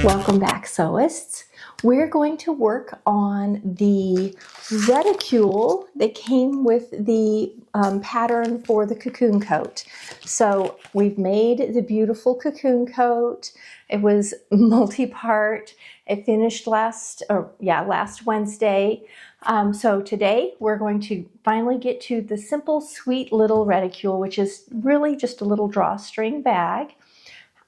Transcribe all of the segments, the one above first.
Welcome back, sewists. We're going to work on the reticule that came with the pattern for the cocoon coat. So we've made the beautiful cocoon coat. It was multi-part. It finished last Wednesday. So today we're going to finally get to the simple, sweet little reticule, which is really just a little drawstring bag.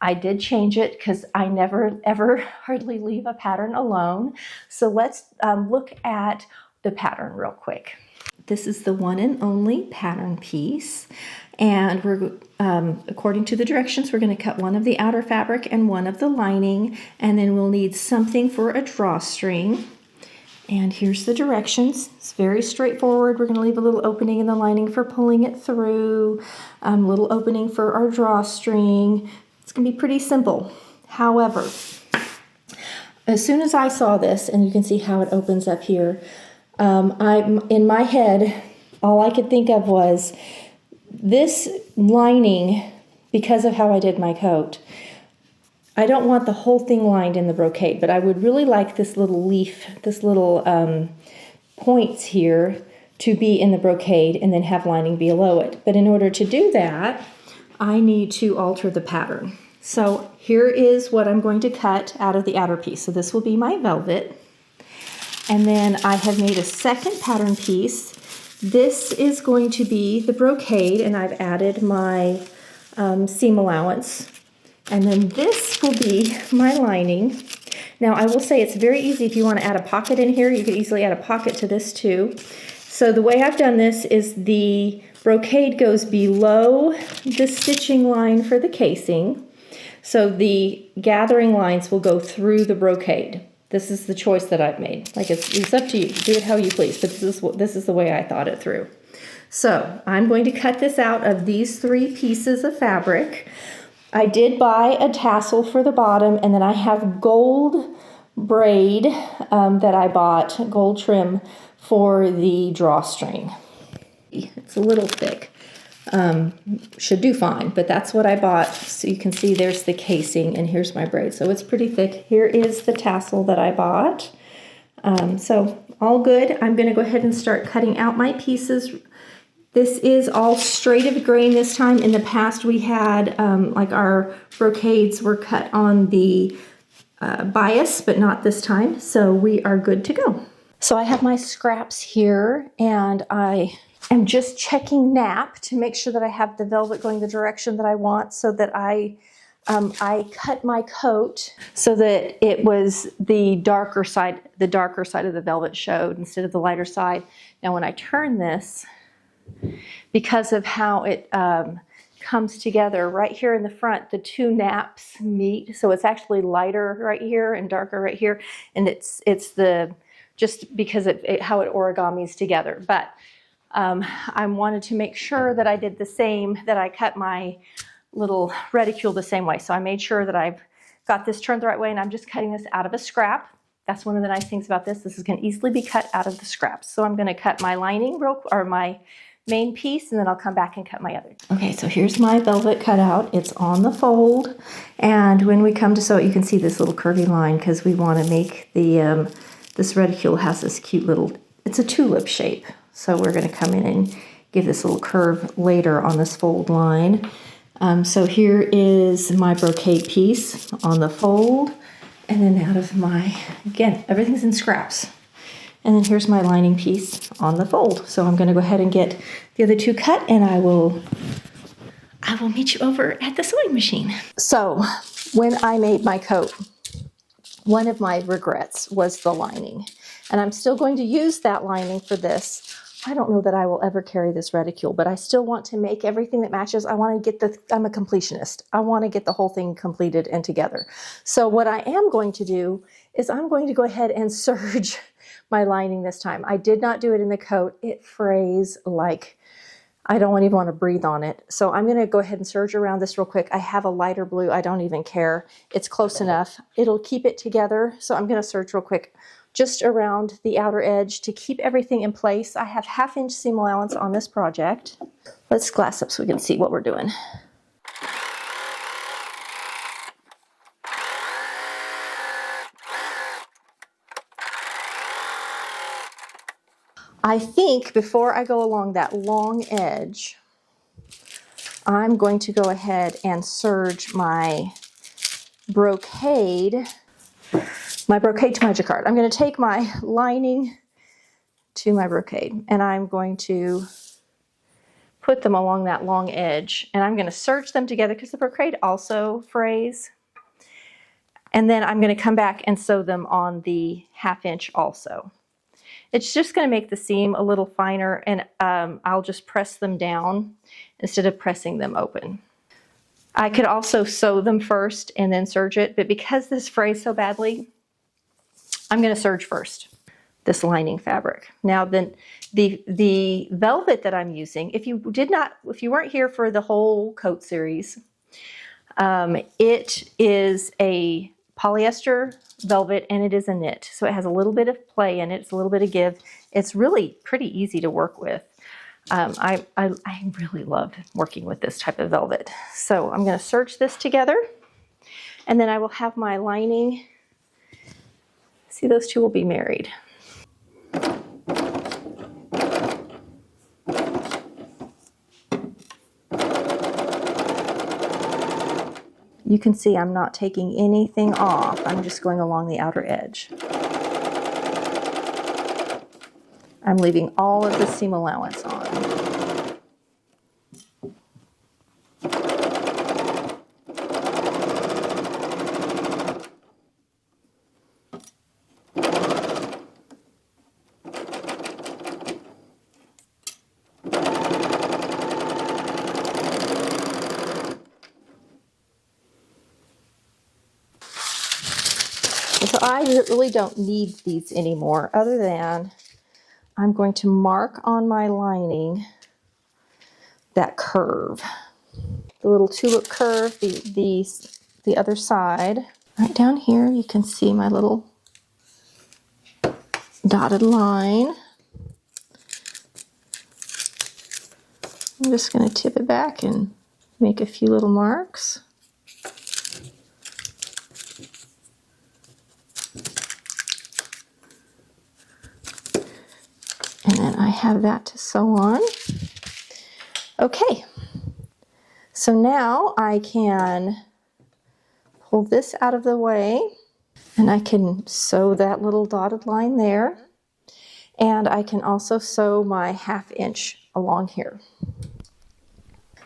I did change it because I never ever hardly leave a pattern alone. So let's look at the pattern real quick. This is the one and only pattern piece, and we're according to the directions, we're going to cut one of the outer fabric and one of the lining, and then we'll need something for a drawstring. And here's the directions. It's very straightforward. We're going to leave a little opening in the lining for pulling it through, a little opening for our drawstring. It's going to be pretty simple. However, as soon as I saw this, and you can see how it opens up here, in my head, all I could think of was this lining, because of how I did my coat. I don't want the whole thing lined in the brocade, but I would really like this little leaf, this little points here to be in the brocade and then have lining below it. But in order to do that, I need to alter the pattern. So here is what I'm going to cut out of the outer piece. So this will be my velvet. And then I have made a second pattern piece. This is going to be the brocade, and I've added my seam allowance. And then this will be my lining. Now I will say it's very easy if you want to add a pocket in here. You could easily add a pocket to this too. So the way I've done this is the brocade goes below the stitching line for the casing. So the gathering lines will go through the brocade. This is the choice that I've made. Like it's up to you. Do it how you please, but this is the way I thought it through. So I'm going to cut this out of these 3 pieces of fabric. I did buy a tassel for the bottom, and then I have gold braid that I bought, gold trim, for the drawstring. It's a little thick. Should do fine, but that's what I bought. So you can see there's the casing, and here's my braid. So it's pretty thick. Here is the tassel that I bought. So all good. I'm going to go ahead and start cutting out my pieces. This is all straight of grain this time. In the past we had like our brocades were cut on the bias, but not this time. So we are good to go. So I have my scraps here, and I am just checking nap to make sure that I have the velvet going the direction that I want, so that I cut my coat so that it was the darker side of the velvet showed instead of the lighter side. Now when I turn this, because of how it comes together right here in the front, the 2 naps meet, so it's actually lighter right here and darker right here, and it's the just because how it origamis together. But I wanted to make sure that I did the same, that I cut my little reticule the same way. So I made sure that I've got this turned the right way, and I'm just cutting this out of a scrap. That's one of the nice things about this. This can easily be cut out of the scraps. So I'm going to cut my lining or my main piece, and then I'll come back and cut my other. Okay, so here's my velvet cutout. It's on the fold, and when we come to sew it, you can see this little curvy line because we want to make the this reticule has this cute little, it's a tulip shape. So we're going to come in and give this little curve later on this fold line. So here is my brocade piece on the fold, and then out of my, again, everything's in scraps. And then here's my lining piece on the fold. So I'm going to go ahead and get the other 2 cut, and I will meet you over at the sewing machine. So when I made my coat, one of my regrets was the lining. And I'm still going to use that lining for this. I don't know that I will ever carry this reticule, but I still want to make everything that matches. I want to get I'm a completionist. I want to get the whole thing completed and together. So what I am going to do is I'm going to go ahead and serge my lining this time. I did not do it in the coat. It frays like I don't even want to breathe on it. So I'm going to go ahead and serge around this real quick. I have a lighter blue. I don't even care. It's close enough. It'll keep it together. So I'm going to serge real quick just around the outer edge to keep everything in place. I have 1/2 inch seam allowance on this project. Let's glass up so we can see what we're doing. I think before I go along that long edge, I'm going to go ahead and serge my brocade to my jacquard. I'm going to take my lining to my brocade, and I'm going to put them along that long edge, and I'm going to serge them together because the brocade also frays. And then I'm going to come back and sew them on the 1/2 inch also. It's just going to make the seam a little finer, and I'll just press them down instead of pressing them open. I could also sew them first and then serge it, but because this frays so badly, I'm going to serge first this lining fabric. Now then, the velvet that I'm using, if you weren't here for the whole coat series, it is a polyester velvet and it is a knit. So it has a little bit of play in it. It's a little bit of give. It's really pretty easy to work with. I really love working with this type of velvet. So I'm going to serge this together, and then I will have my lining. See, those two will be married. You can see I'm not taking anything off. I'm just going along the outer edge. I'm leaving all of the seam allowance on. So I really don't need these anymore, other than I'm going to mark on my lining that curve, the little tulip curve, the other side. Right down here, you can see my little dotted line. I'm just going to tip it back and make a few little marks. And then I have that to sew on. Okay, so now I can pull this out of the way, and I can sew that little dotted line there. And I can also sew my 1/2 inch along here.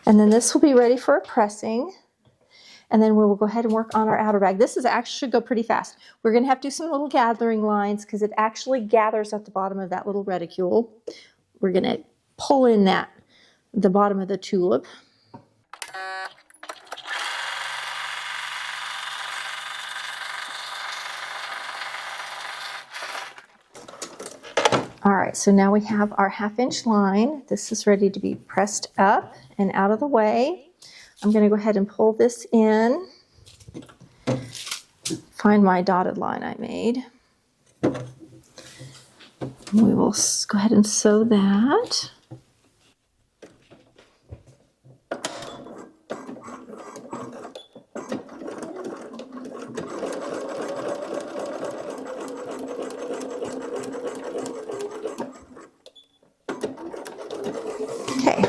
And then this will be ready for a pressing. And then we'll go ahead and work on our outer bag. This actually should go pretty fast. We're going to have to do some little gathering lines because it actually gathers at the bottom of that little reticule. We're going to pull in the bottom of the tulip. All right, so now we have our 1/2 inch line. This is ready to be pressed up and out of the way. I'm going to go ahead and pull this in. Find my dotted line I made. We will go ahead and sew that. Okay,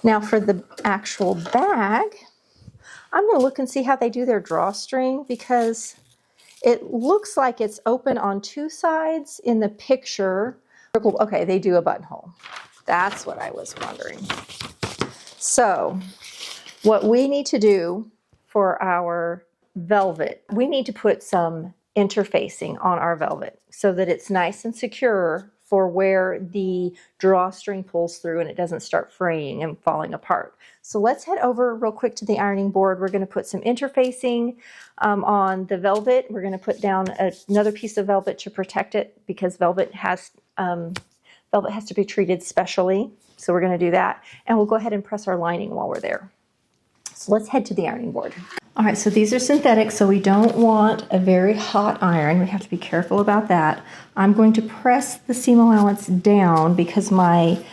now for the actual bag, I'm going to look and see how they do their drawstring, because it looks like it's open on 2 sides in the picture. Okay, they do a buttonhole. That's what I was wondering. So what we need to do for our velvet, we need to put some interfacing on our velvet so that it's nice and secure for where the drawstring pulls through and it doesn't start fraying and falling apart. So let's head over real quick to the ironing board. We're going to put some interfacing on the velvet. We're going to put down another piece of velvet to protect it, because velvet has to be treated specially. So we're going to do that, and we'll go ahead and press our lining while we're there. So let's head to the ironing board. All right, so these are synthetic, so we don't want a very hot iron. We have to be careful about that. I'm going to press the seam allowance down because my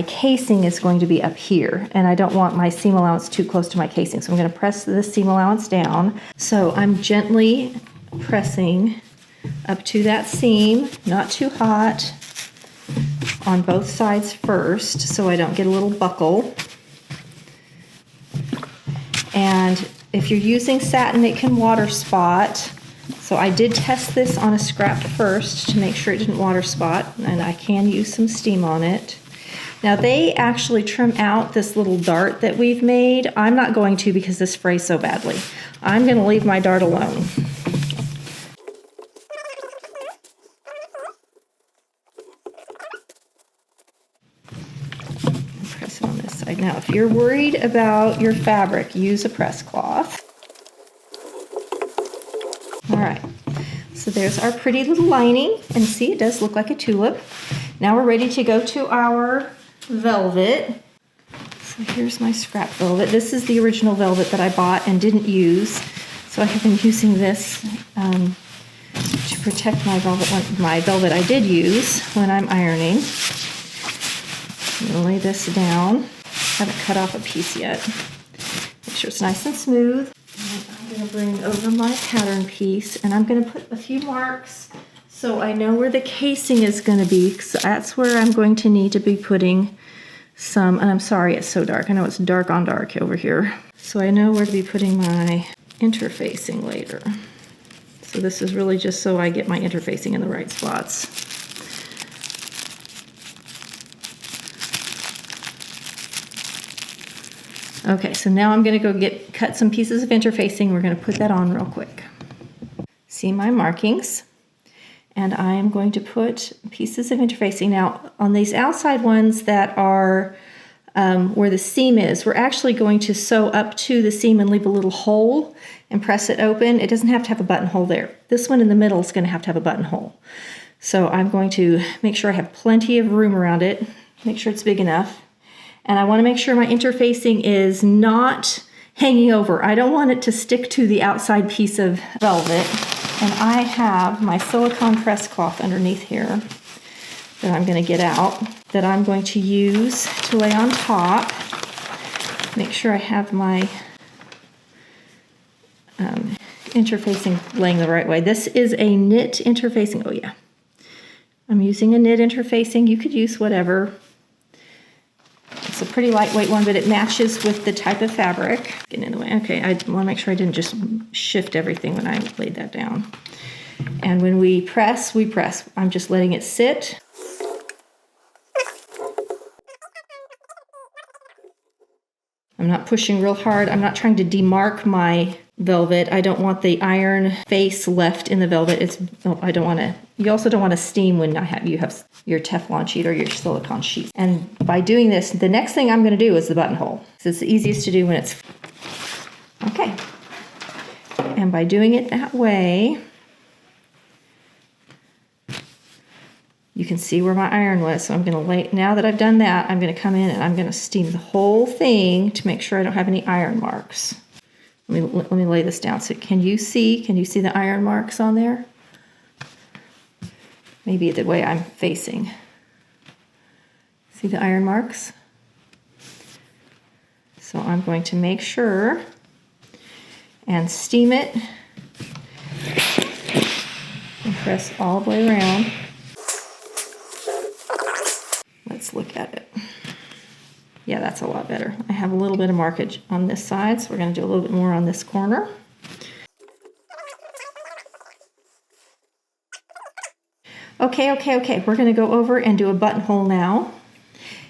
casing is going to be up here, and I don't want my seam allowance too close to my casing. So I'm going to press the seam allowance down. So I'm gently pressing up to that seam, not too hot, on both sides first so I don't get a little buckle. And if you're using satin, it can water spot. So I did test this on a scrap first to make sure it didn't water spot, and I can use some steam on it. Now they actually trim out this little dart that we've made. I'm not going to because this frays so badly. I'm going to leave my dart alone. Press it on this side. Now if you're worried about your fabric, use a press cloth. All right, so there's our pretty little lining, and see, it does look like a tulip. Now we're ready to go to our velvet. So here's my scrap velvet. This is the original velvet that I bought and didn't use. So I have been using this to protect my velvet I did use when I'm ironing. I'm gonna lay this down. Haven't cut off a piece yet. Make sure it's nice and smooth. And I'm gonna bring over my pattern piece, and I'm gonna put a few marks so I know where the casing is going to be, because that's where I'm going to need to be putting some, and I'm sorry it's so dark. I know it's dark on dark over here. So I know where to be putting my interfacing later. So this is really just so I get my interfacing in the right spots. Okay, so now I'm going to go cut some pieces of interfacing. We're going to put that on real quick. See my markings. And I am going to put pieces of interfacing. Now, on these outside ones that are where the seam is, we're actually going to sew up to the seam and leave a little hole and press it open. It doesn't have to have a buttonhole there. This one in the middle is going to have a buttonhole. So I'm going to make sure I have plenty of room around it, make sure it's big enough. And I want to make sure my interfacing is not hanging over. I don't want it to stick to the outside piece of velvet. And I have my silicone press cloth underneath here that I'm going to get out, that I'm going to use to lay on top. Make sure I have my interfacing laying the right way. This is a knit interfacing. Oh yeah, I'm using a knit interfacing. You could use whatever. It's a pretty lightweight one, but it matches with the type of fabric. Getting in the way. Okay, I want to make sure I didn't just shift everything when I laid that down. And when we press, we press. I'm just letting it sit. I'm not pushing real hard. I'm not trying to demark my velvet. I don't want the iron face left in the velvet. I don't want to. You also don't want to steam when you have your Teflon sheet or your silicone sheet. And by doing this, the next thing I'm going to do is the buttonhole. So it's the easiest to do when it's okay. And by doing it that way, you can see where my iron was. So I'm going to lay. Now that I've done that, I'm going to come in and I'm going to steam the whole thing to make sure I don't have any iron marks. Let me lay this down. So can you see the iron marks on there? Maybe the way I'm facing. See the iron marks? So I'm going to make sure and steam it and press all the way around. Let's look at it. Yeah, that's a lot better. I have a little bit of markage on this side, so we're going to do a little bit more on this corner. Okay. We're going to go over and do a buttonhole now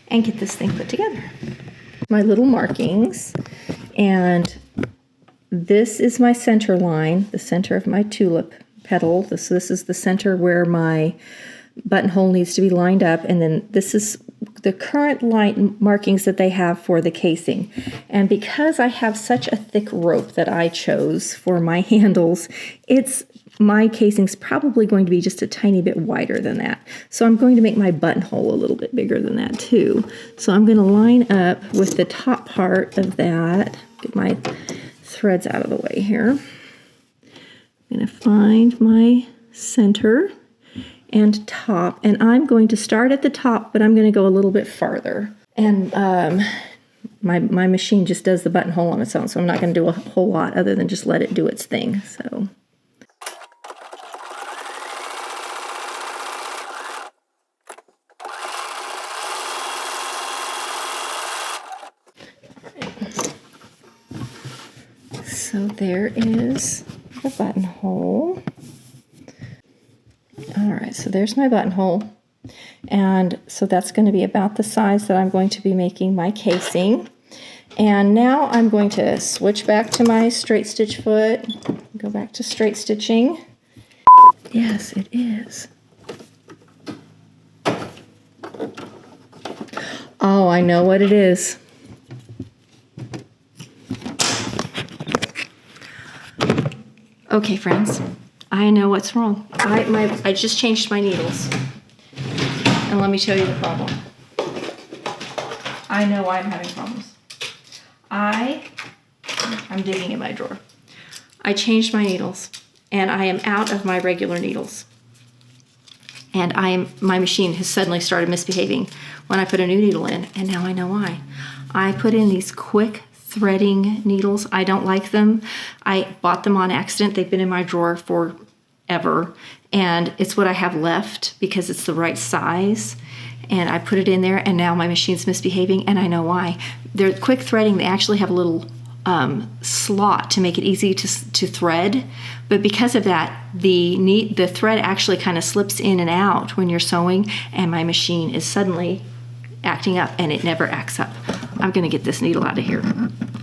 and get this thing put together. My little markings, and this is my center line, the center of my tulip petal. This is the center where my buttonhole needs to be lined up, and then this is the current line markings that they have for the casing. And because I have such a thick rope that I chose for my handles, my casing's probably going to be just a tiny bit wider than that. So I'm going to make my buttonhole a little bit bigger than that too. So I'm going to line up with the top part of that. Get my threads out of the way here. I'm going to find my center and top, and I'm going to start at the top, but I'm going to go a little bit farther. And my machine just does the buttonhole on its own, so I'm not going to do a whole lot other than just let it do its thing. So so there is the buttonhole. All right, so there's my buttonhole. And so that's going to be about the size that I'm going to be making my casing. And now I'm going to switch back to my straight stitch foot, go back to straight stitching. Yes, it is. Oh, I know what it is. Okay, friends, I know what's wrong. I just changed my needles. And let me tell you the problem. I know why I'm having problems. I'm digging in my drawer. I changed my needles, and I am out of my regular needles. And my machine has suddenly started misbehaving when I put a new needle in, and now I know why. I put in these quick threading needles. I don't like them. I bought them on accident. They've been in my drawer forever, and it's what I have left because it's the right size. And I put it in there, and now my machine's misbehaving, and I know why. They're quick threading. They actually have a little slot to make it easy to thread, but because of that, the thread actually kind of slips in and out when you're sewing, and my machine is suddenly acting up, and it never acts up. I'm going to get this needle out of here.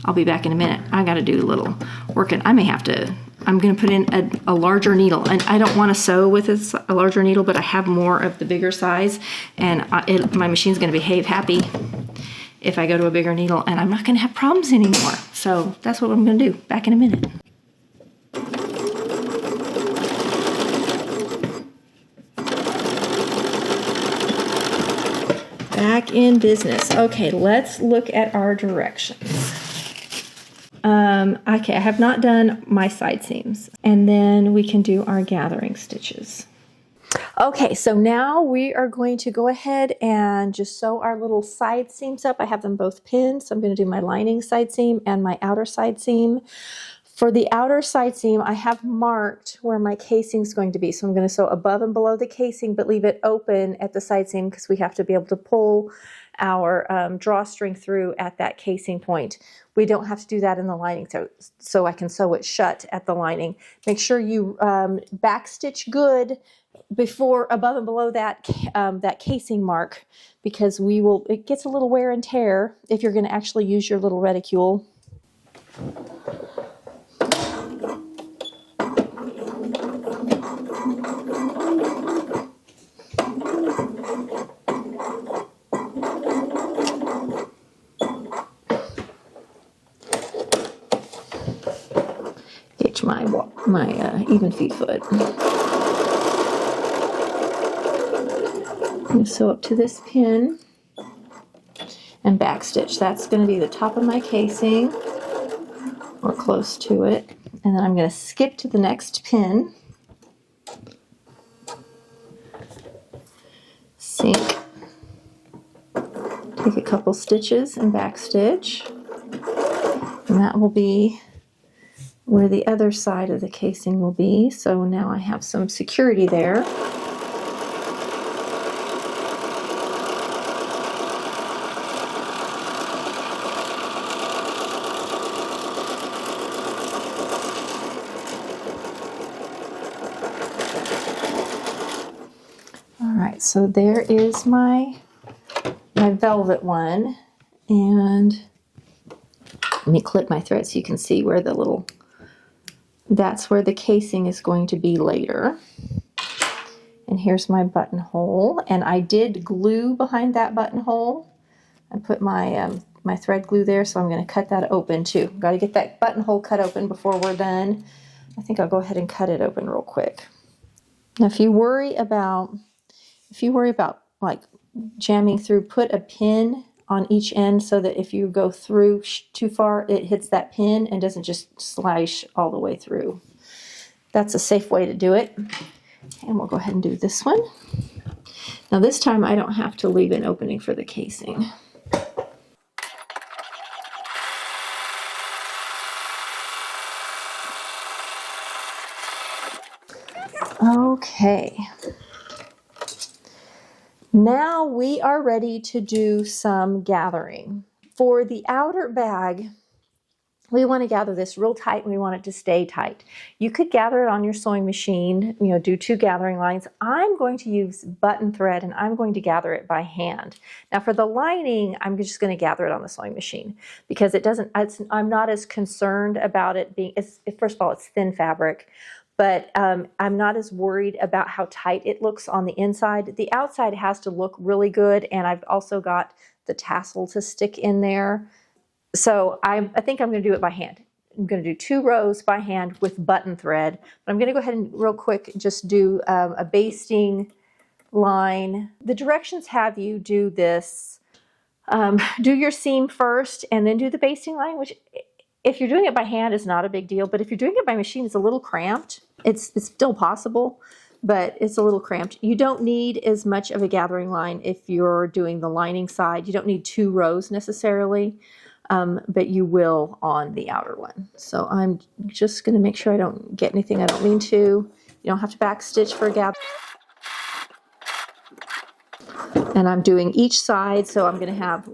I'll be back in a minute. I got to do a little working. I'm going to put in a larger needle, and I don't want to sew with a larger needle, but I have more of the bigger size, and my machine's going to behave happy if I go to a bigger needle, and I'm not going to have problems anymore. So that's what I'm going to do. Back in a minute. Back in business. Okay, let's look at our directions. Okay, I have not done my side seams, and then we can do our gathering stitches. Okay, so now we are going to go ahead and just sew our little side seams up. I have them both pinned, so I'm going to do my lining side seam and my outer side seam. For the outer side seam, I have marked where my casing is going to be. So I'm going to sew above and below the casing, but leave it open at the side seam because we have to be able to pull our drawstring through at that casing point. We don't have to do that in the lining, so I can sew it shut at the lining. Make sure you backstitch good before, above and below that that casing mark, because it gets a little wear and tear if you're going to actually use your little reticule. Get my even feet foot. I'm going to sew up to this pin and backstitch. That's going to be the top of my casing, or close to it. And then I'm going to skip to the next pin, sink, take a couple stitches and backstitch, and that will be where the other side of the casing will be. So now I have some security there. So there is my velvet one, and let me clip my thread so you can see where that's where the casing is going to be later. And here's my buttonhole, and I did glue behind that buttonhole. I put my my thread glue there, so I'm going to cut that open too. Got to get that buttonhole cut open before we're done. I think I'll go ahead and cut it open real quick. Now, if you worry about like jamming through, put a pin on each end so that if you go through too far, it hits that pin and doesn't just slice all the way through. That's a safe way to do it. And we'll go ahead and do this one. Now this time I don't have to leave an opening for the casing. Okay. Now we are ready to do some gathering. For the outer bag, we want to gather this real tight and we want it to stay tight. You could gather it on your sewing machine, you know, do 2 gathering lines. I'm going to use button thread and I'm going to gather it by hand. Now for the lining, I'm just going to gather it on the sewing machine because I'm not as concerned about it being, first of all, it's thin fabric, but I'm not as worried about how tight it looks on the inside. The outside has to look really good, and I've also got the tassel to stick in there. So I think I'm going to do it by hand. I'm going to do 2 rows by hand with button thread. But I'm going to go ahead and real quick just do a basting line. The directions have you do this. Do your seam first and then do the basting line, which if you're doing it by hand is not a big deal. But if you're doing it by machine, it's a little cramped. It's still possible, but it's a little cramped. You don't need as much of a gathering line if you're doing the lining side. You don't need 2 rows necessarily. But you will on the outer one. So I'm just going to make sure I don't get anything I don't mean to. You don't have to back stitch for a gather. And I'm doing each side, so I'm going to have,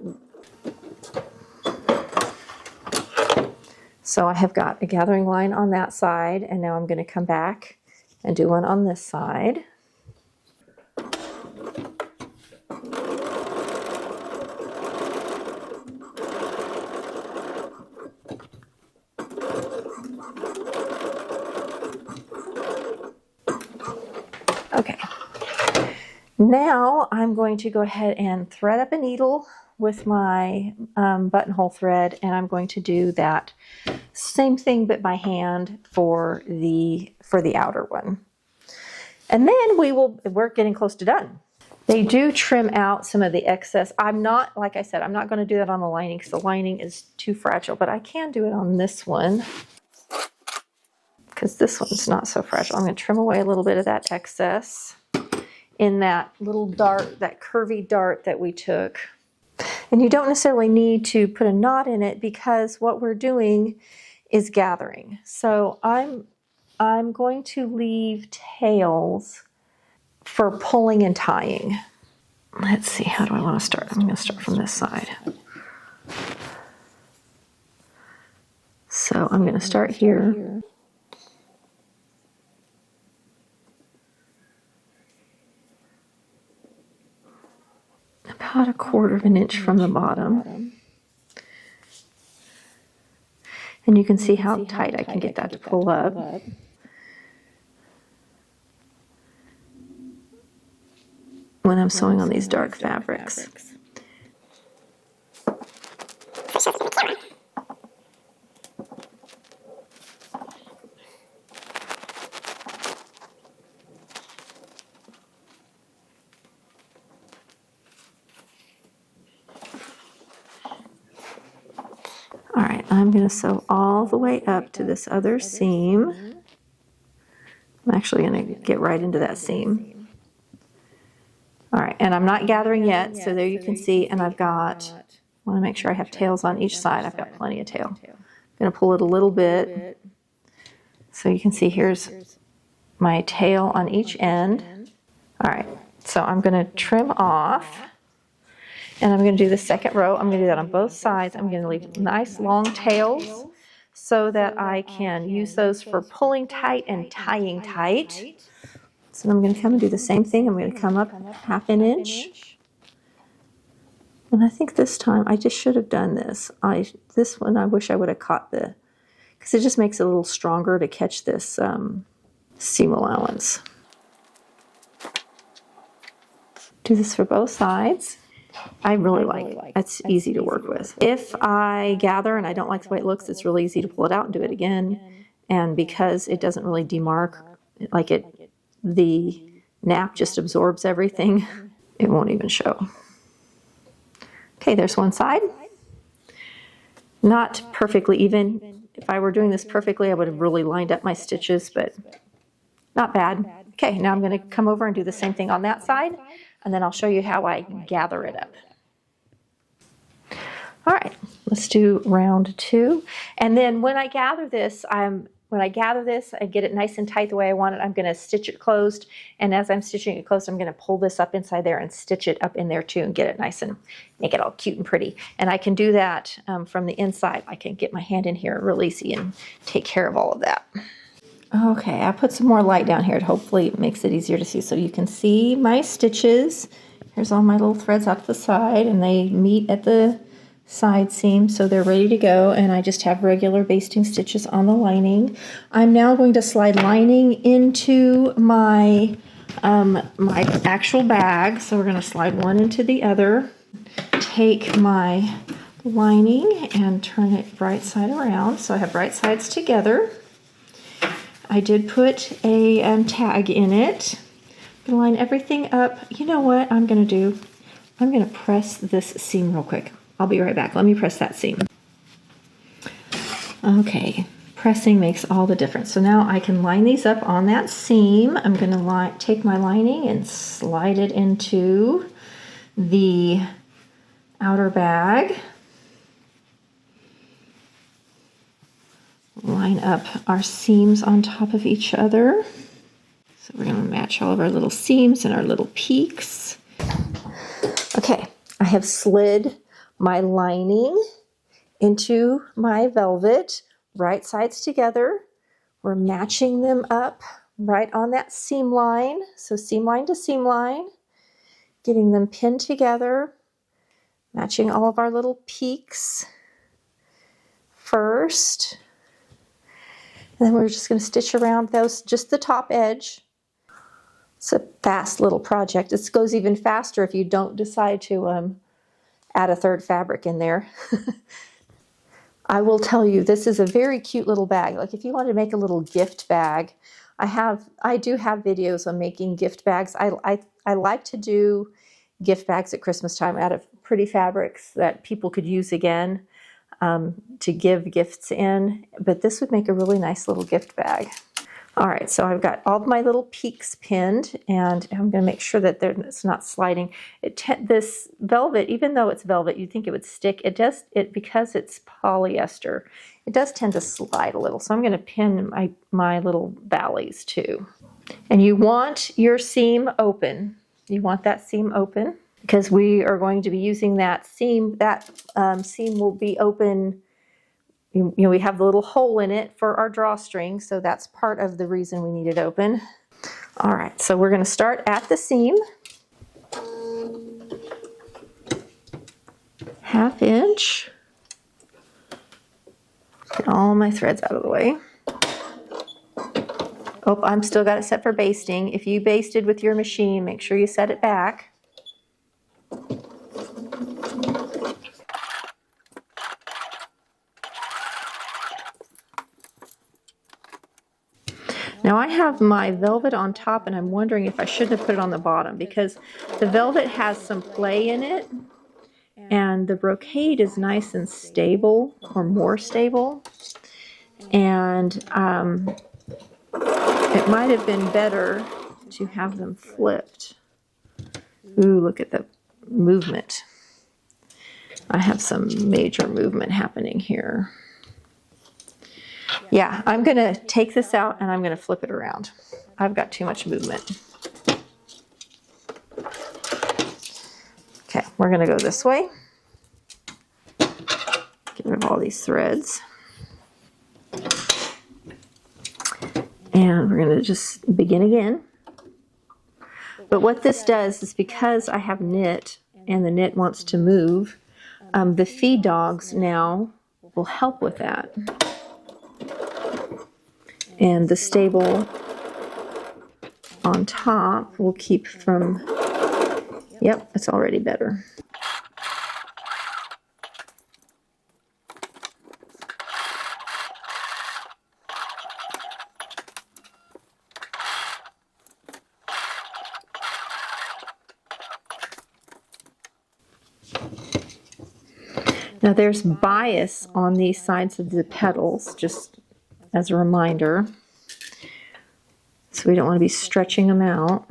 so I have got a gathering line on that side, and now I'm going to come back and do one on this side. Okay, now I'm going to go ahead and thread up a needle with my buttonhole thread, and I'm going to do that same thing but by hand for the outer one. And then we're getting close to done. They do trim out some of the excess. I'm not, like I said, I'm not going to do that on the lining because the lining is too fragile, but I can do it on this one, because this one's not so fragile. I'm going to trim away a little bit of that excess in that little dart, that curvy dart that we took. And you don't necessarily need to put a knot in it because what we're doing is gathering. So I'm going to leave tails for pulling and tying. Let's see, how do I want to start? I'm going to start from this side. So I'm going to start here. About 1/4 of an inch from the bottom. And you can see how tight I can get that to pull up. When I'm sewing on these dark fabrics. All right, I'm going to sew all the way up to this other seam. I'm actually going to get right into that seam. All right, and I'm not gathering yet, so there you can see, and I've got, I want to make sure I have tails on each side. I've got plenty of tail. I'm going to pull it a little bit. So you can see here's my tail on each end. All right, so I'm going to trim off. And I'm going to do the second row. I'm going to do that on both sides. I'm going to leave nice long tails so that I can use those for pulling tight and tying tight. So I'm going to come and do the same thing. I'm going to come up 1/2 inch. And I think this time I just should have done this. This one I wish I would have caught because it just makes it a little stronger to catch this seam allowance. Do this for both sides. I really like it. It's easy to work with. If I gather and I don't like the way it looks, it's really easy to pull it out and do it again. And because it doesn't really demarc, the nap just absorbs everything, it won't even show. Okay, there's one side. Not perfectly even. If I were doing this perfectly, I would have really lined up my stitches, but not bad. Okay, now I'm going to come over and do the same thing on that side. And then I'll show you how I gather it up. All right, let's do round 2. And then when I gather this, when I gather this, I get it nice and tight the way I want it. I'm going to stitch it closed. And as I'm stitching it closed, I'm going to pull this up inside there and stitch it up in there too and get it nice and make it all cute and pretty. And I can do that from the inside. I can get my hand in here real easy and take care of all of that. Okay, I put some more light down here. Hopefully it makes it easier to see. So you can see my stitches. Here's all my little threads out to the side, and they meet at the side seam, so they're ready to go. And I just have regular basting stitches on the lining. I'm now going to slide lining into my my actual bag. So we're going to slide one into the other. Take my lining and turn it right side around, so I have right sides together. I did put a tag in it. I'm going to line everything up. You know what I'm going to do? I'm going to press this seam real quick. I'll be right back. Let me press that seam. Okay, pressing makes all the difference. So now I can line these up on that seam. I'm going to take my lining and slide it into the outer bag. Line up our seams on top of each other. So we're going to match all of our little seams and our little peaks. Okay, I have slid my lining into my velvet, right sides together. We're matching them up right on that seam line. So seam line to seam line, getting them pinned together, matching all of our little peaks first. And then we're just going to stitch around those, just the top edge. It's a fast little project. This goes even faster if you don't decide to add a third fabric in there. I will tell you, this is a very cute little bag. Like if you want to make a little gift bag, I do have videos on making gift bags. I like to do gift bags at Christmas time out of pretty fabrics that people could use again. To give gifts in, but this would make a really nice little gift bag. All right, so I've got all my little peaks pinned, and I'm going to make sure that it's not sliding. This velvet, even though it's velvet, you'd think it would stick. It does, because it's polyester, it does tend to slide a little. So I'm going to pin my little valleys too. And you want your seam open. You want that seam open, because we are going to be using that seam. That seam will be open. You know, we have the little hole in it for our drawstring, so that's part of the reason we need it open. All right, so we're going to start at the seam. 1/2 inch. Get all my threads out of the way. Oh, I'm still got it set for basting. If you basted with your machine, make sure you set it back. Now I have my velvet on top, and I'm wondering if I shouldn't have put it on the bottom, because the velvet has some play in it, and the brocade is nice and stable, or more stable, and it might have been better to have them flipped. Ooh, look at the movement. I have some major movement happening here. Yeah, I'm going to take this out and I'm going to flip it around. I've got too much movement. Okay, we're going to go this way. Get rid of all these threads. And we're going to just begin again. But what this does is, because I have knit and the knit wants to move, the feed dogs now will help with that. And the stable on top will keep from, yep, it's already better. Now there's bias on these sides of the petals, just as a reminder. So we don't want to be stretching them out.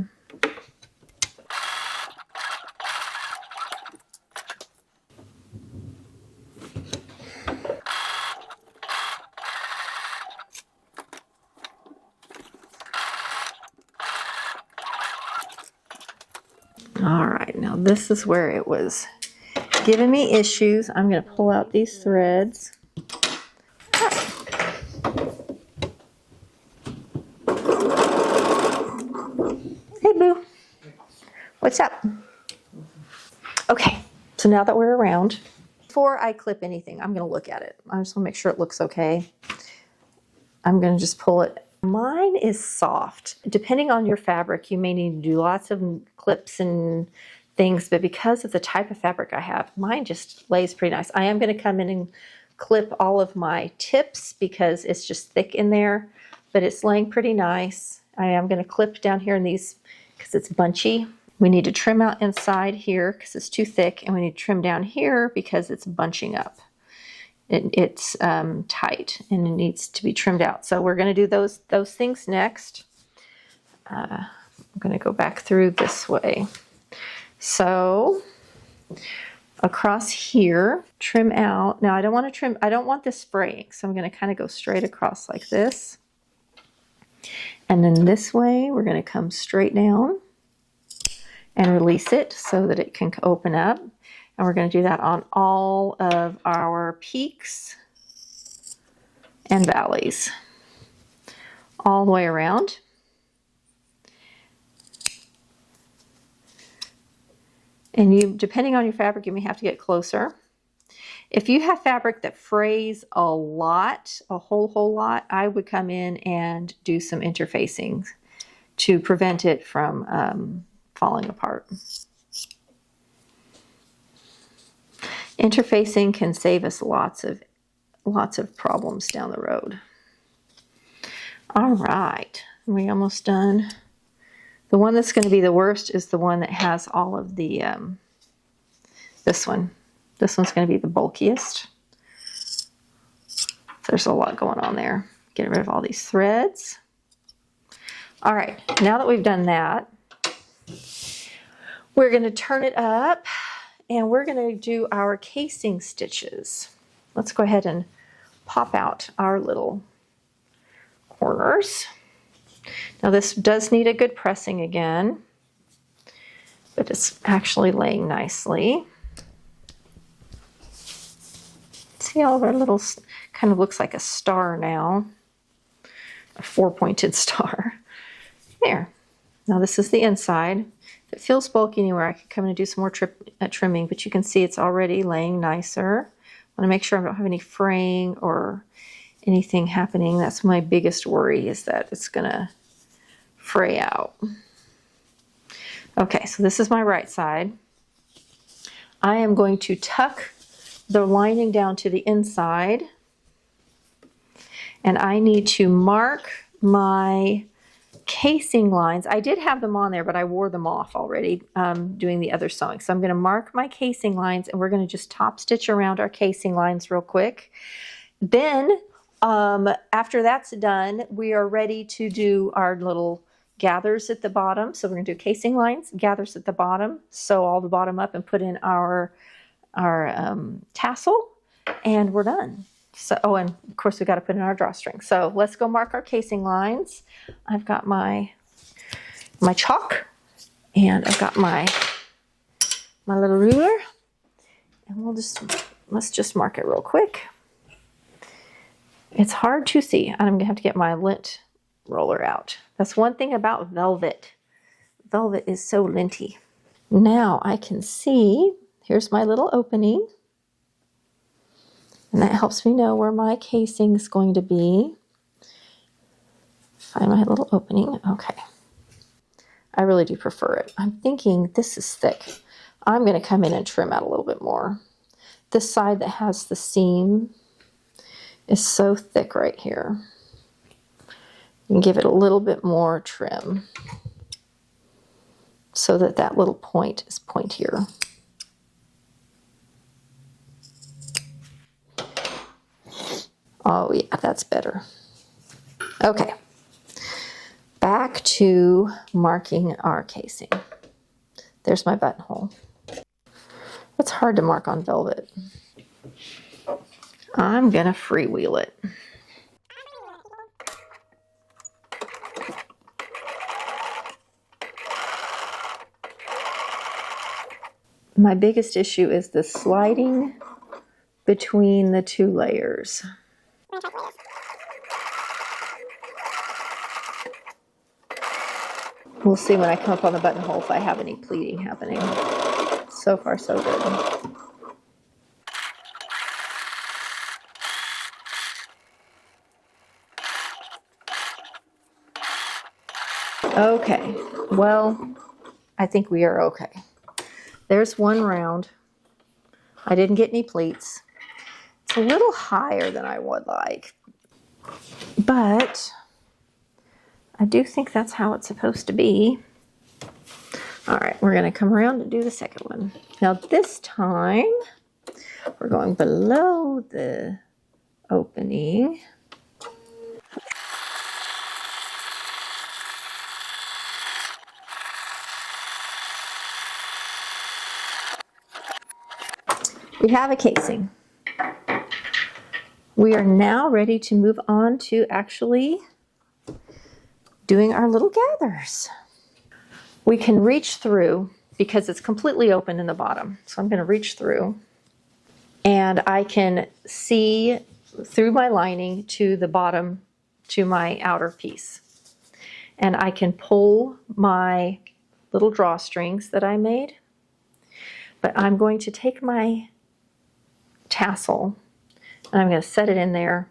now this is where it was giving me issues. I'm going to pull out these threads. Hey, Boo. What's up? Okay, so now that we're around, before I clip anything, I'm going to look at it. I just want to make sure it looks okay. I'm going to just pull it. Mine is soft. Depending on your fabric, you may need to do lots of clips and things, but because of the type of fabric I have, mine just lays pretty nice. I am going to come in and clip all of my tips because it's just thick in there, but it's laying pretty nice. I am going to clip down here in these because it's bunchy. We need to trim out inside here because it's too thick, and we need to trim down here because it's bunching up. It's tight and it needs to be trimmed out. So we're going to do those things next. I'm going to go back through this way. So across here, trim out. Now I don't want to trim, I don't want this fraying, so I'm going to kind of go straight across like this. And then this way, we're going to come straight down and release it so that it can open up. And we're going to do that on all of our peaks and valleys, all the way around. And you, depending on your fabric, you may have to get closer. If you have fabric that frays a lot, a whole lot, I would come in and do some interfacing to prevent it from falling apart. Interfacing can save us lots of problems down the road. All right, we're almost done. The one that's going to be the worst is the one that has all of the, this one. This one's going to be the bulkiest. There's a lot going on there. Get rid of all these threads. All right, now that we've done that, we're going to turn it up and we're going to do our casing stitches. Let's go ahead and pop out our little corners. Now this does need a good pressing again, but it's actually laying nicely. See all of our little, kind of looks like a star now, a four-pointed star. There. Now this is the inside. If it feels bulky anywhere, I could come in and do some more trimming, but you can see it's already laying nicer. I want to make sure I don't have any fraying or anything happening. That's my biggest worry, is that it's going to fray out. Okay, so this is my right side. I am going to tuck the lining down to the inside, and I need to mark my casing lines. I did have them on there, but I wore them off already doing the other sewing. So I'm going to mark my casing lines, and we're going to just top stitch around our casing lines real quick. Then after that's done, we are ready to do our little gathers at the bottom. So we're going to do casing lines, gathers at the bottom, sew all the bottom up and put in our tassel, and we're done. So, oh, and of course we got to put in our drawstring. So let's go mark our casing lines. I've got my chalk, and I've got my little ruler, and let's just mark it real quick. It's hard to see. I'm gonna have to get my lint roller out. That's one thing about velvet. Velvet is so linty. Now I can see, here's my little opening. And that helps me know where my casing is going to be. Find my little opening. Okay. I really do prefer it. I'm thinking this is thick. I'm going to come in and trim out a little bit more. This side that has the seam is so thick right here. And give it a little bit more trim so that that little point is pointier. Oh yeah, that's better. Okay, back to marking our casing. There's my buttonhole. It's hard to mark on velvet. I'm gonna freewheel it. My biggest issue is the sliding between the two layers. We'll see when I come up on the buttonhole if I have any pleating happening. So far, so good. Okay, well, I think we are okay. There's one round. I didn't get any pleats. It's a little higher than I would like, but I do think that's how it's supposed to be. All right, we're gonna come around and do the second one. Now this time, we're going below the opening. We have a casing. We are now ready to move on to actually doing our little gathers. We can reach through because it's completely open in the bottom. So I'm going to reach through and I can see through my lining to the bottom to my outer piece. And I can pull my little drawstrings that I made. But I'm going to take my tassel and I'm going to set it in there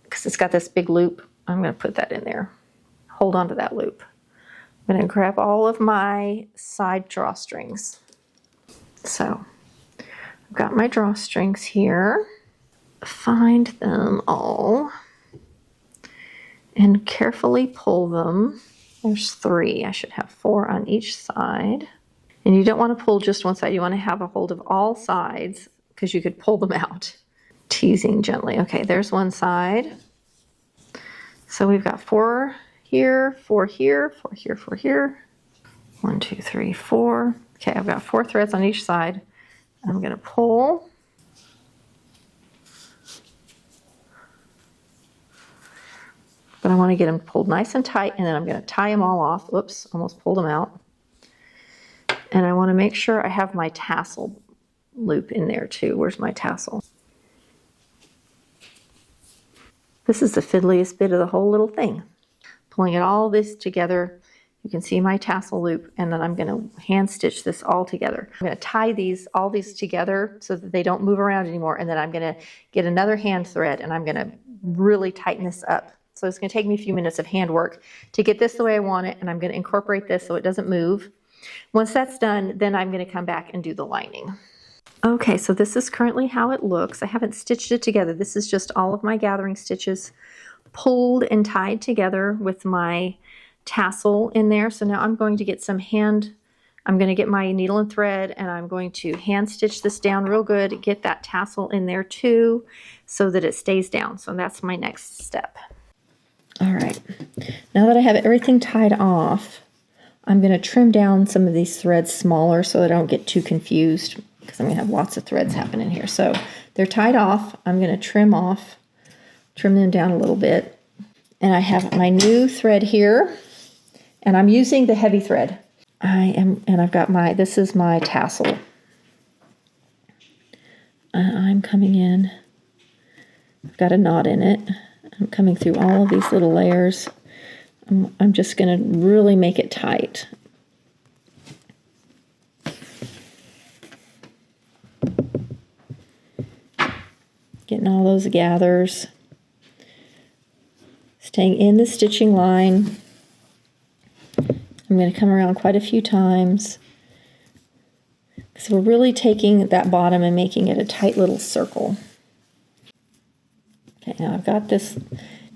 because it's got this big loop. I'm going to put that in there. Hold on to that loop. I'm going to grab all of my side drawstrings. So I've got my drawstrings here. Find them all and carefully pull them. There's 3. I should have 4 on each side. And you don't want to pull just one side. You want to have a hold of all sides because you could pull them out. Teasing gently. Okay, there's one side. So we've got 4 here, 4 here, 4 here, 4 here. 1, 2, 3, 4. Okay, I've got 4 threads on each side. I'm going to pull. But I want to get them pulled nice and tight, and then I'm going to tie them all off. Whoops, almost pulled them out. And I want to make sure I have my tassel loop in there too. Where's my tassel? This is the fiddliest bit of the whole little thing. Pulling it all this together, you can see my tassel loop, and then I'm going to hand stitch this all together. I'm going to tie all these together so that they don't move around anymore, and then I'm going to get another hand thread and I'm going to really tighten this up. So it's going to take me a few minutes of hand work to get this the way I want it, and I'm going to incorporate this so it doesn't move. Once that's done, then I'm going to come back and do the lining. Okay, so this is currently how it looks. I haven't stitched it together. This is just all of my gathering stitches pulled and tied together with my tassel in there. So now I'm going to get I'm going to get my needle and thread, and I'm going to hand stitch this down real good, get that tassel in there too so that it stays down. So that's my next step. All right, now that I have everything tied off, I'm going to trim down some of these threads smaller so that I don't get too confused because I'm going to have lots of threads happening here. So they're tied off. I'm going to trim them down a little bit. And I have my new thread here, and I'm using the heavy thread. And I've got this is my tassel. I'm coming in. I've got a knot in it. I'm coming through all of these little layers. I'm just going to really make it tight. Getting all those gathers. Staying in the stitching line. I'm going to come around quite a few times. So we're really taking that bottom and making it a tight little circle. Okay, now I've got this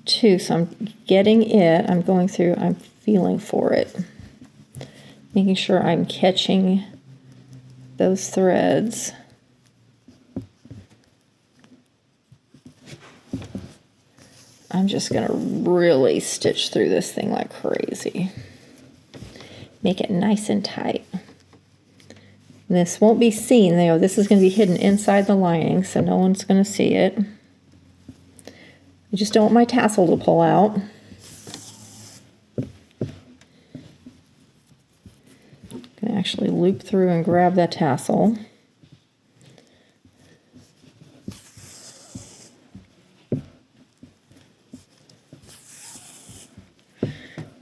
too, so I'm getting it. I'm going through, I'm feeling for it. Making sure I'm catching those threads. I'm just going to really stitch through this thing like crazy. Make it nice and tight. This won't be seen, though. This is going to be hidden inside the lining, so no one's going to see it. I just don't want my tassel to pull out. I'm going to actually loop through and grab that tassel.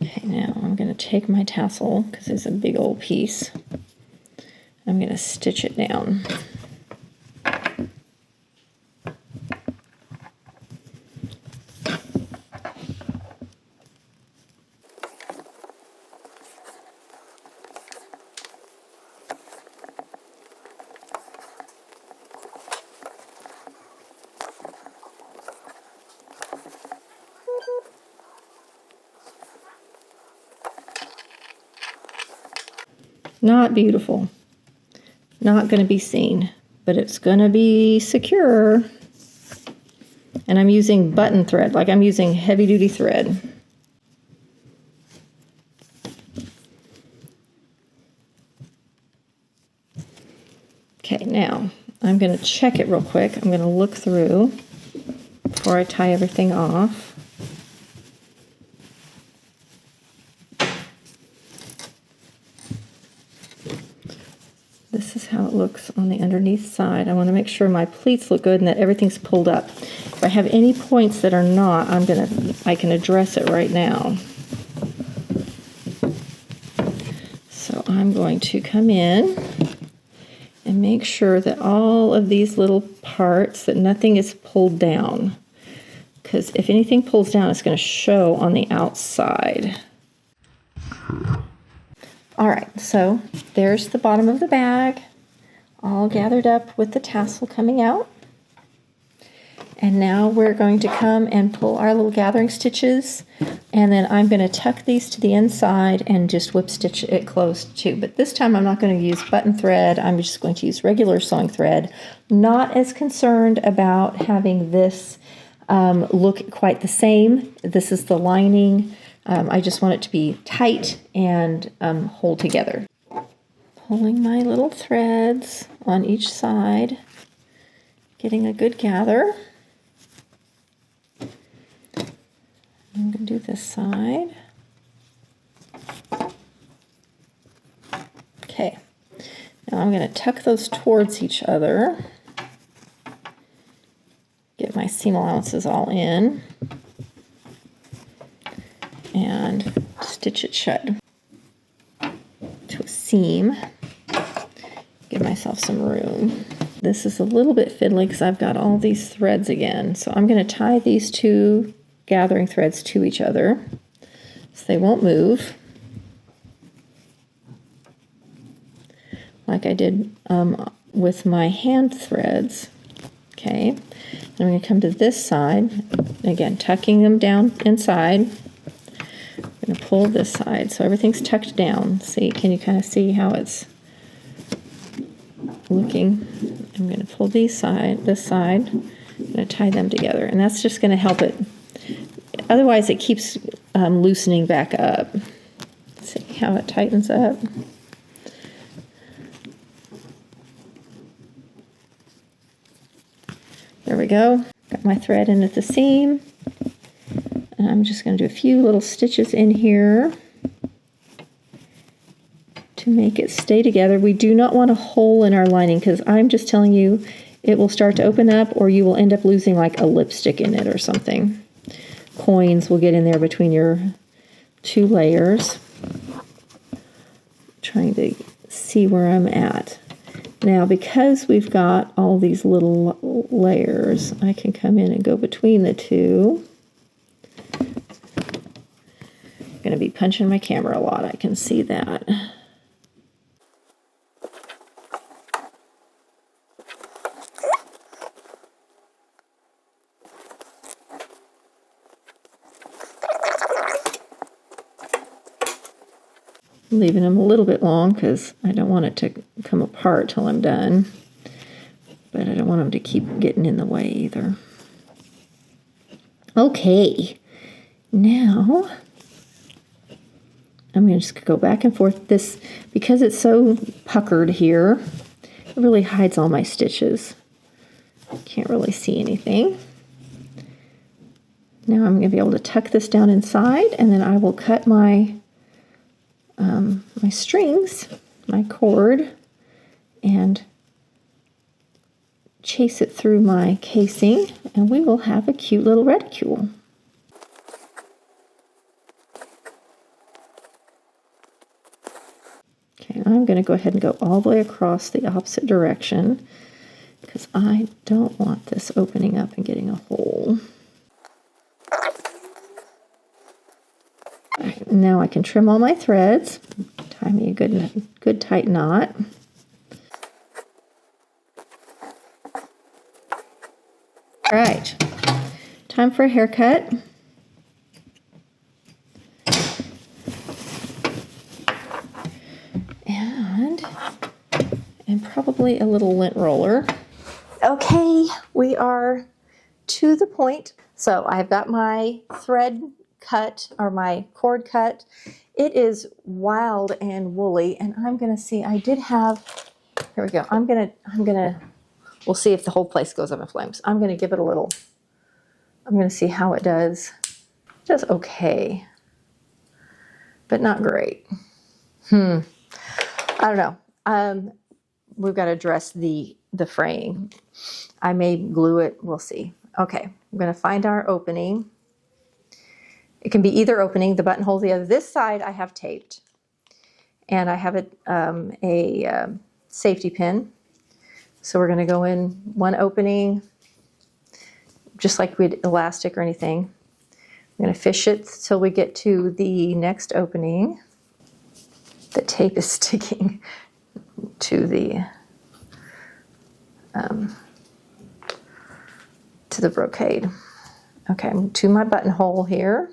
Okay, now I'm going to take my tassel, because it's a big old piece. I'm going to stitch it down. Not beautiful, not going to be seen, but it's going to be secure. And I'm using button thread, like I'm using heavy duty thread. Okay, now I'm going to check it real quick. I'm going to look through before I tie everything off. This is how it looks on the underneath side. I want to make sure my pleats look good and that everything's pulled up. If I have any points that are not, I can address it right now. So I'm going to come in and make sure that all of these little parts, that nothing is pulled down. Because if anything pulls down, it's going to show on the outside. All right, so there's the bottom of the bag, all gathered up with the tassel coming out. And now we're going to come and pull our little gathering stitches, and then I'm going to tuck these to the inside and just whip stitch it closed too. But this time I'm not going to use button thread, I'm just going to use regular sewing thread. Not as concerned about having this look quite the same. This is the lining. I just want it to be tight and hold together. Pulling my little threads on each side, getting a good gather. I'm going to do this side. Okay, now I'm going to tuck those towards each other. Get my seam allowances all in. And stitch it shut to a seam. Give myself some room. This is a little bit fiddly because I've got all these threads again. So I'm going to tie these two gathering threads to each other so they won't move. Like I did with my hand threads. Okay. And I'm going to come to this side. Again, tucking them down inside. I'm going to pull this side so everything's tucked down. See, can you kind of see how it's looking? I'm going to pull this side. I'm going to tie them together, and that's just going to help it. Otherwise, it keeps loosening back up. See how it tightens up? There we go. Got my thread in at the seam. And I'm just going to do a few little stitches in here to make it stay together. We do not want a hole in our lining because I'm just telling you it will start to open up, or you will end up losing like a lipstick in it or something. Coins will get in there between your two layers. Trying to see where I'm at. Now, because we've got all these little layers, I can come in and go between the two. I'm going to be punching my camera a lot, I can see that. I'm leaving them a little bit long because I don't want it to come apart till I'm done. But I don't want them to keep getting in the way either. Okay, now I'm going to just go back and forth. This, because it's so puckered here, it really hides all my stitches. Can't really see anything. Now I'm going to be able to tuck this down inside, and then I will cut my my strings my cord and chase it through my casing, and we will have a cute little reticule. Okay, I'm going to go ahead and go all the way across the opposite direction because I don't want this opening up and getting a hole. All right, now I can trim all my threads, tie me a good tight knot. All right, time for a haircut. And probably a little lint roller. Okay, we are to the point. So I've got my thread cut, or my cord cut. It is wild and woolly, and I'm gonna see, I did have, here we go. We'll see if the whole place goes up in flames. I'm gonna give it a little, I'm gonna see how it does. It does okay, but not great. I don't know. We've got to address the fraying. I may glue it. We'll see. Okay, I'm going to find our opening. It can be either opening. The buttonhole the other. This side I have taped, and I have a safety pin. So we're going to go in one opening, just like we'd elastic or anything. I'm going to fish it till we get to the next opening. The tape is sticking to the brocade. Okay, to my buttonhole here.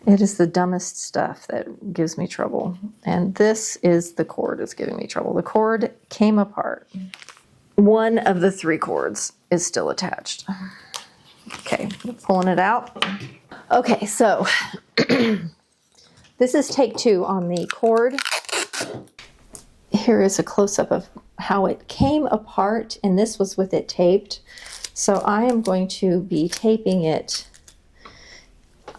It is the dumbest stuff that gives me trouble, and this is the cord that's giving me trouble. The cord came apart. One of the 3 cords is still attached. Okay, pulling it out. Okay, so this is take 2 on the cord. Here is a close-up of how it came apart, and this was with it taped. So I am going to be taping it.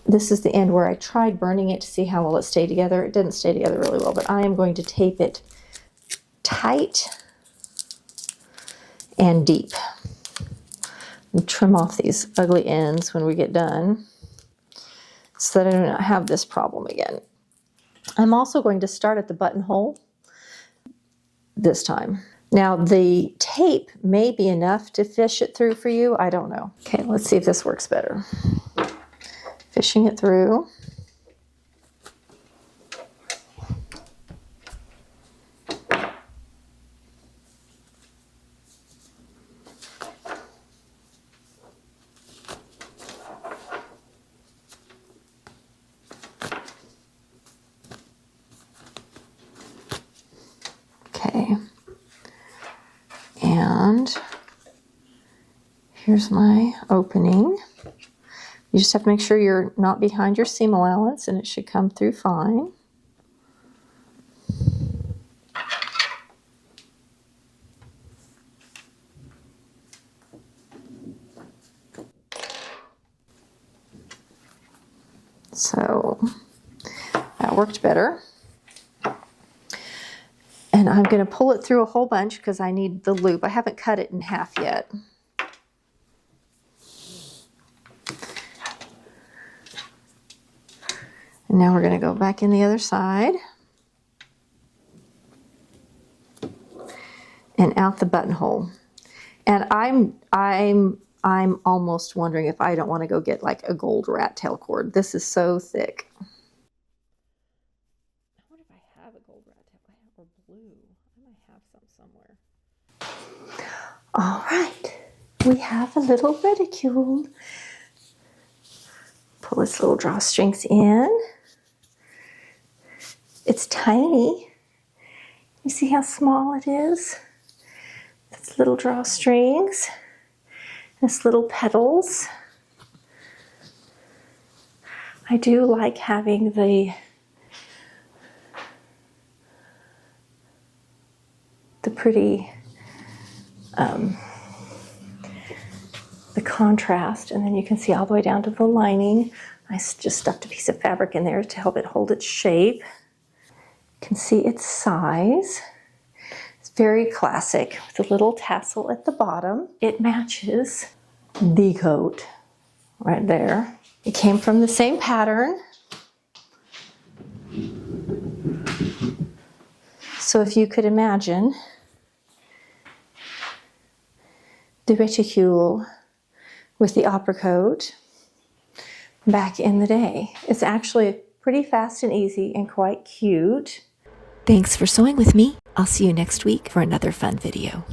This is the end where I tried burning it to see how well it stayed together. It didn't stay together really well, but I am going to tape it tight and deep. And trim off these ugly ends when we get done so that I do not have this problem again. I'm also going to start at the buttonhole this time. Now the tape may be enough to fish it through for you. I don't know. Okay, let's see if this works better. Fishing it through. Okay, and here's my opening. You just have to make sure you're not behind your seam allowance, and it should come through fine. So that worked better. And I'm going to pull it through a whole bunch because I need the loop. I haven't cut it in half yet. And now we're going to go back in the other side and out the buttonhole. And I'm almost wondering if I don't want to go get like a gold rat tail cord. This is so thick. I wonder if I have a gold rat tail or blue. I might have some somewhere. All right, we have a little reticule. Pull this little drawstrings in. It's tiny. You see how small it is? It's little drawstrings. It's little petals. I do like having the pretty, the contrast, and then you can see all the way down to the lining. I just stuffed a piece of fabric in there to help it hold its shape. can see its size. It's very classic with a little tassel at the bottom. It matches the coat right there. It came from the same pattern. So if you could imagine the reticule with the opera coat back in the day. It's actually pretty fast and easy and quite cute. Thanks for sewing with me. I'll see you next week for another fun video.